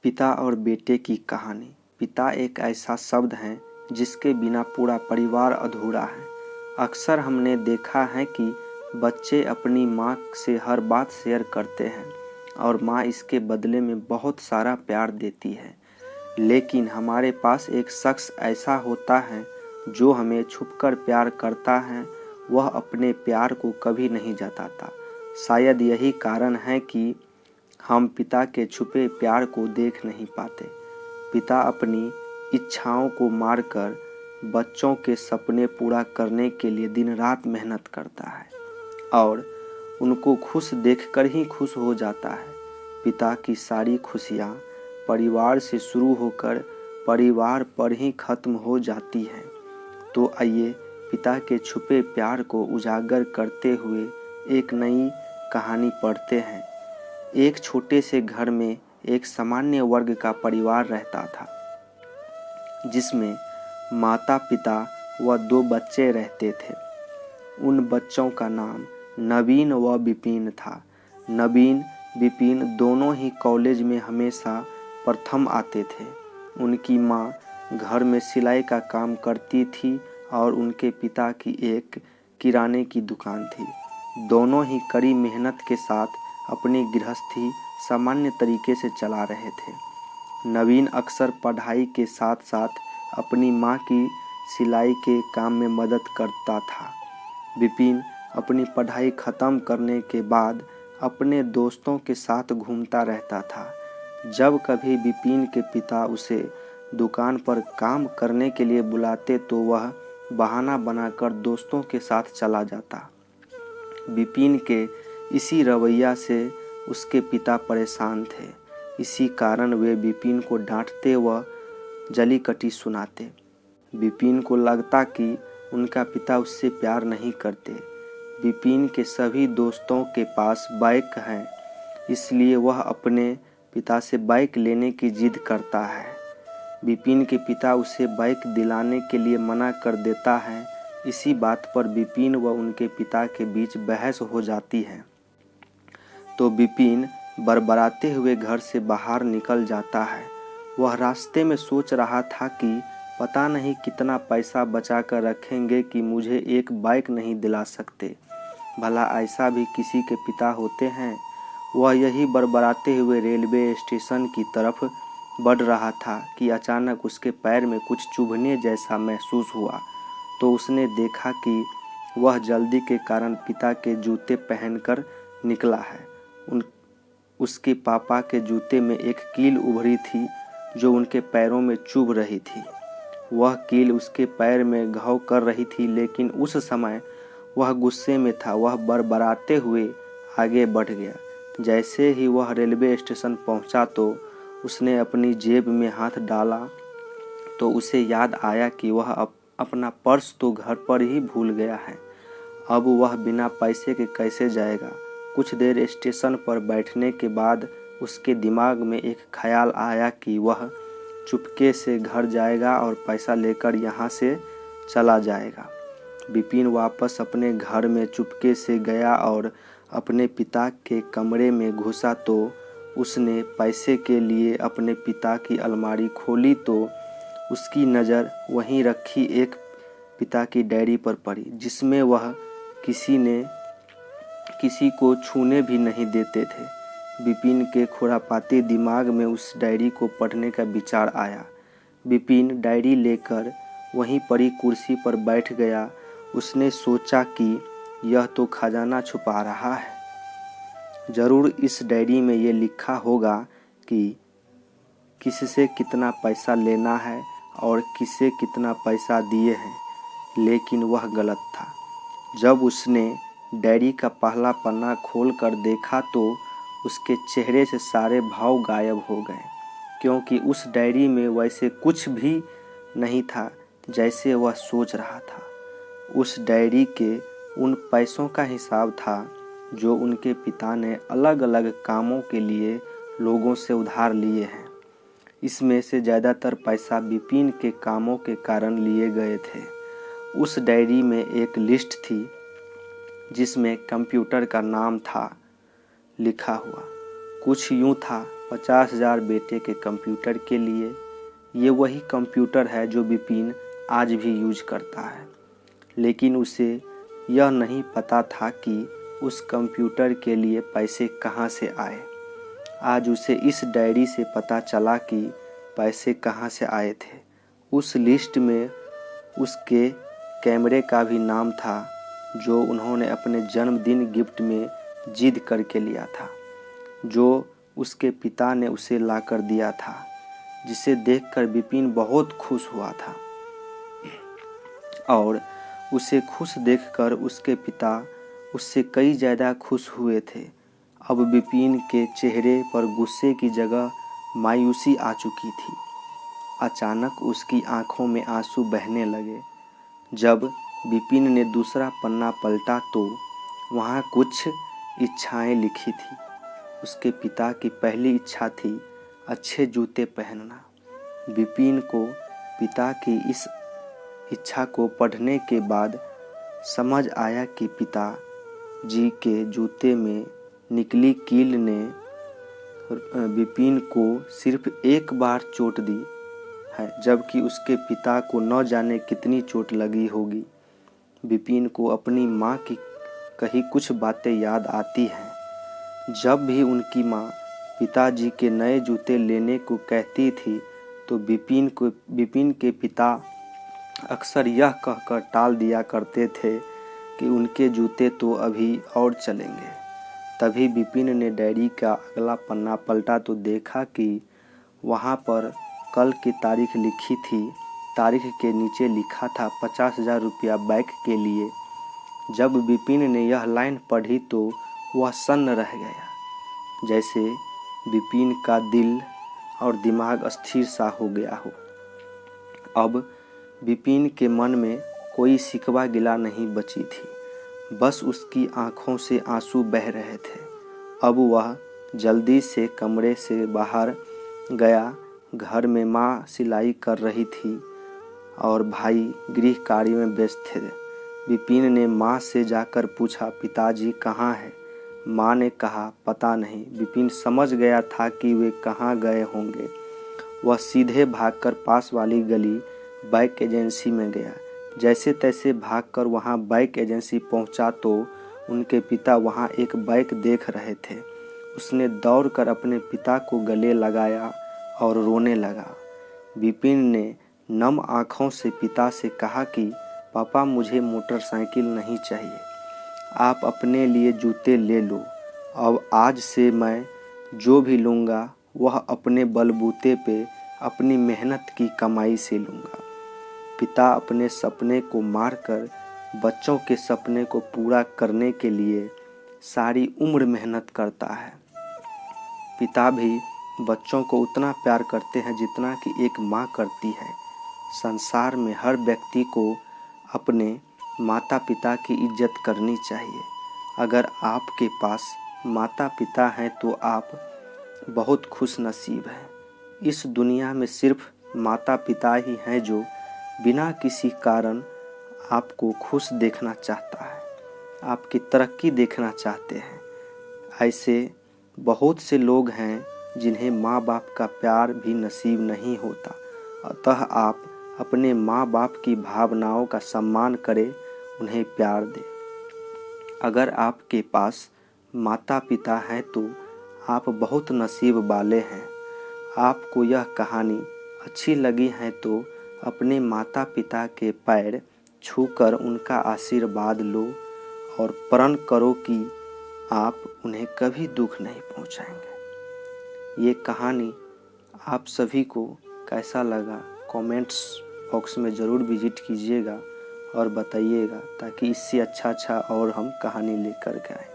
पिता और बेटे की कहानी। पिता एक ऐसा शब्द है जिसके बिना पूरा परिवार अधूरा है। अक्सर हमने देखा है कि बच्चे अपनी माँ से हर बात शेयर करते हैं और माँ इसके बदले में बहुत सारा प्यार देती है। लेकिन हमारे पास एक शख्स ऐसा होता है जो हमें छुपकर प्यार करता है। वह अपने प्यार को कभी नहीं जताता। शायद यही कारण है कि हम पिता के छुपे प्यार को देख नहीं पाते। पिता अपनी इच्छाओं को मारकर बच्चों के सपने पूरा करने के लिए दिन रात मेहनत करता है और उनको खुश देखकर ही खुश हो जाता है। पिता की सारी खुशियाँ परिवार से शुरू होकर परिवार पर ही खत्म हो जाती हैं। तो आइए पिता के छुपे प्यार को उजागर करते हुए एक नई कहानी पढ़ते हैं। एक छोटे से घर में एक सामान्य वर्ग का परिवार रहता था, जिसमें माता पिता व 2 बच्चे रहते थे। उन बच्चों का नाम नवीन व विपिन था। नवीन विपिन दोनों ही कॉलेज में हमेशा प्रथम आते थे। उनकी माँ घर में सिलाई का काम करती थी और उनके पिता की एक किराने की दुकान थी। दोनों ही कड़ी मेहनत के साथ अपनी गृहस्थी सामान्य तरीके से चला रहे थे। नवीन अक्सर पढ़ाई के साथ साथ अपनी माँ की सिलाई के काम में मदद करता था। विपिन अपनी पढ़ाई खत्म करने के बाद अपने दोस्तों के साथ घूमता रहता था। जब कभी विपिन के पिता उसे दुकान पर काम करने के लिए बुलाते तो वह बहाना बनाकर दोस्तों के साथ चला जाता। विपिन के इसी रवैया से उसके पिता परेशान थे। इसी कारण वे विपिन को डांटते व जलीकटी सुनाते। विपिन को लगता कि उनका पिता उससे प्यार नहीं करते। विपिन के सभी दोस्तों के पास बाइक है, इसलिए वह अपने पिता से बाइक लेने की जिद करता है। विपिन के पिता उसे बाइक दिलाने के लिए मना कर देता है। इसी बात पर विपिन व उनके पिता के बीच बहस हो जाती है। तो विपिन बड़बड़ाते हुए घर से बाहर निकल जाता है। वह रास्ते में सोच रहा था कि पता नहीं कितना पैसा बचा कर रखेंगे कि मुझे एक बाइक नहीं दिला सकते। भला ऐसा भी किसी के पिता होते हैं। वह यही बड़बड़ाते हुए रेलवे स्टेशन की तरफ बढ़ रहा था कि अचानक उसके पैर में कुछ चुभने जैसा महसूस हुआ। तो उसने देखा कि वह जल्दी के कारण पिता के जूते पहनकर निकला है। उसके पापा के जूते में एक कील उभरी थी जो उनके पैरों में चुभ रही थी। वह कील उसके पैर में घाव कर रही थी, लेकिन उस समय वह गुस्से में था। वह बड़बड़ाते हुए आगे बढ़ गया। जैसे ही वह रेलवे स्टेशन पहुंचा तो उसने अपनी जेब में हाथ डाला तो उसे याद आया कि वह अपना पर्स तो घर पर ही भूल गया है। अब वह बिना पैसे के कैसे जाएगा। कुछ देर स्टेशन पर बैठने के बाद उसके दिमाग में एक ख्याल आया कि वह चुपके से घर जाएगा और पैसा लेकर यहाँ से चला जाएगा। विपिन वापस अपने घर में चुपके से गया और अपने पिता के कमरे में घुसा तो उसने पैसे के लिए अपने पिता की अलमारी खोली तो उसकी नज़र वहीं रखी एक पिता की डायरी पर पड़ी, जिसमें वह किसी को छूने भी नहीं देते थे। विपिन के खुरापाती दिमाग में उस डायरी को पढ़ने का विचार आया। विपिन डायरी लेकर वहीं पड़ी कुर्सी पर बैठ गया। उसने सोचा कि यह तो खजाना छुपा रहा है। ज़रूर इस डायरी में ये लिखा होगा कि किससे कितना पैसा लेना है और किसे कितना पैसा दिए हैं। लेकिन वह गलत था। जब उसने डायरी का पहला पन्ना खोल कर देखा तो उसके चेहरे से सारे भाव गायब हो गए, क्योंकि उस डायरी में वैसे कुछ भी नहीं था जैसे वह सोच रहा था। उस डायरी के उन पैसों का हिसाब था जो उनके पिता ने अलग अलग कामों के लिए लोगों से उधार लिए हैं। इसमें से ज़्यादातर पैसा विपिन के कामों के कारण लिए गए थे। उस डायरी में एक लिस्ट थी जिसमें कंप्यूटर का नाम था लिखा हुआ। कुछ यूँ था 50,000 बेटे के कंप्यूटर के लिए। ये वही कंप्यूटर है जो विपिन आज भी यूज करता है, लेकिन उसे यह नहीं पता था कि उस कंप्यूटर के लिए पैसे कहाँ से आए। आज उसे इस डायरी से पता चला कि पैसे कहाँ से आए थे। उस लिस्ट में उसके कैमरे का भी नाम था जो उन्होंने अपने जन्मदिन गिफ्ट में जिद करके लिया था, जो उसके पिता ने उसे लाकर दिया था, जिसे देखकर विपिन बहुत खुश हुआ था। और उसे खुश देखकर उसके पिता उससे कई ज़्यादा खुश हुए थे। अब विपिन के चेहरे पर गुस्से की जगह मायूसी आ चुकी थी। अचानक उसकी आंखों में आंसू बहने लगे। जब विपिन ने दूसरा पन्ना पलटा तो वहाँ कुछ इच्छाएं लिखी थी। उसके पिता की पहली इच्छा थी अच्छे जूते पहनना। विपिन को पिता की इस इच्छा को पढ़ने के बाद समझ आया कि पिता जी के जूते में निकली कील ने विपिन को सिर्फ एक बार चोट दी है, जबकि उसके पिता को न जाने कितनी चोट लगी होगी। विपिन को अपनी माँ की कही कुछ बातें याद आती हैं। जब भी उनकी माँ पिताजी के नए जूते लेने को कहती थी तो विपिन के पिता अक्सर यह कहकर टाल दिया करते थे कि उनके जूते तो अभी और चलेंगे। तभी विपिन ने डायरी का अगला पन्ना पलटा तो देखा कि वहाँ पर कल की तारीख लिखी थी। तारीख के नीचे लिखा था 50,000 रुपया बाइक के लिए। जब विपिन ने यह लाइन पढ़ी तो वह सन्न रह गया, जैसे विपिन का दिल और दिमाग अस्थिर सा हो गया हो। अब विपिन के मन में कोई शिकवा गिला नहीं बची थी, बस उसकी आंखों से आंसू बह रहे थे। अब वह जल्दी से कमरे से बाहर गया। घर में माँ सिलाई कर रही थी और भाई गृह कार्य में व्यस्त थे। विपिन ने माँ से जाकर पूछा, पिताजी कहाँ हैं? माँ ने कहा, पता नहीं। विपिन समझ गया था कि वे कहाँ गए होंगे। वह सीधे भागकर पास वाली गली बाइक एजेंसी में गया। जैसे तैसे भागकर वहां बाइक एजेंसी पहुंचा तो उनके पिता वहां एक बाइक देख रहे थे। उसने दौड़कर अपने पिता को गले लगाया और रोने लगा। विपिन ने नम आँखों से पिता से कहा कि पापा, मुझे मोटरसाइकिल नहीं चाहिए, आप अपने लिए जूते ले लो। अब आज से मैं जो भी लूँगा वह अपने बलबूते पे अपनी मेहनत की कमाई से लूँगा। पिता अपने सपने को मारकर बच्चों के सपने को पूरा करने के लिए सारी उम्र मेहनत करता है। पिता भी बच्चों को उतना प्यार करते हैं जितना कि एक माँ करती है। संसार में हर व्यक्ति को अपने माता पिता की इज्जत करनी चाहिए। अगर आपके पास माता पिता हैं तो आप बहुत खुश नसीब हैं। इस दुनिया में सिर्फ माता पिता ही हैं जो बिना किसी कारण आपको खुश देखना चाहता है, आपकी तरक्की देखना चाहते हैं। ऐसे बहुत से लोग हैं जिन्हें माँ बाप का प्यार भी नसीब नहीं होता। अतः आप अपने माँ बाप की भावनाओं का सम्मान करें, उन्हें प्यार दें। अगर आपके पास माता पिता हैं तो आप बहुत नसीब वाले हैं। आपको यह कहानी अच्छी लगी है तो अपने माता पिता के पैर छूकर उनका आशीर्वाद लो और प्रण करो कि आप उन्हें कभी दुख नहीं पहुंचाएंगे। ये कहानी आप सभी को कैसा लगा कमेंट्स बॉक्स में ज़रूर विजिट कीजिएगा और बताइएगा, ताकि इससे अच्छा और हम कहानी लेकर के आएँ।